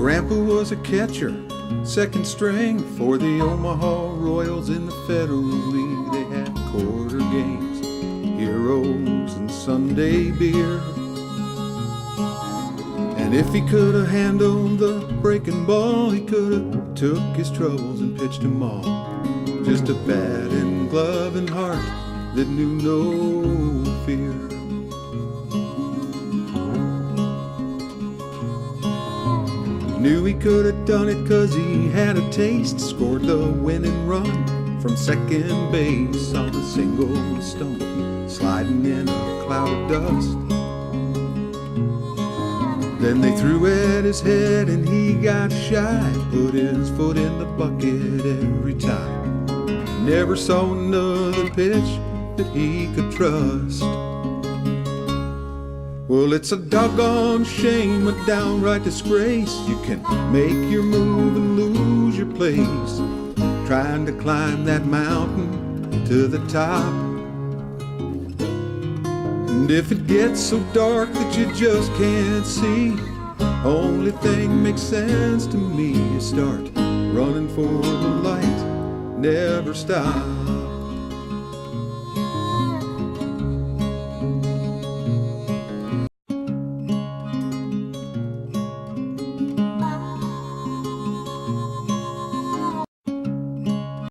Grandpa was a catcher, second string for the Omaha Royals in the Federal League. They had quarter games, heroes, and Sunday beer. And if he could have handled the breaking ball, he could have took his troubles and pitched them all. Just a bat and glove and heart that knew no fear. Knew he could have done it 'cause he had a taste. Scored the winning run from second base on a single stump, sliding in a cloud of dust. Then they threw at his head and he got shy, put his foot in the bucket every time. Never saw another pitch that he could trust. Well, it's a doggone shame, a downright disgrace. You can make your move and lose your place, trying to climb that mountain to the top. And if it gets so dark that you just can't see, only thing makes sense to me is start running for the light, never stop.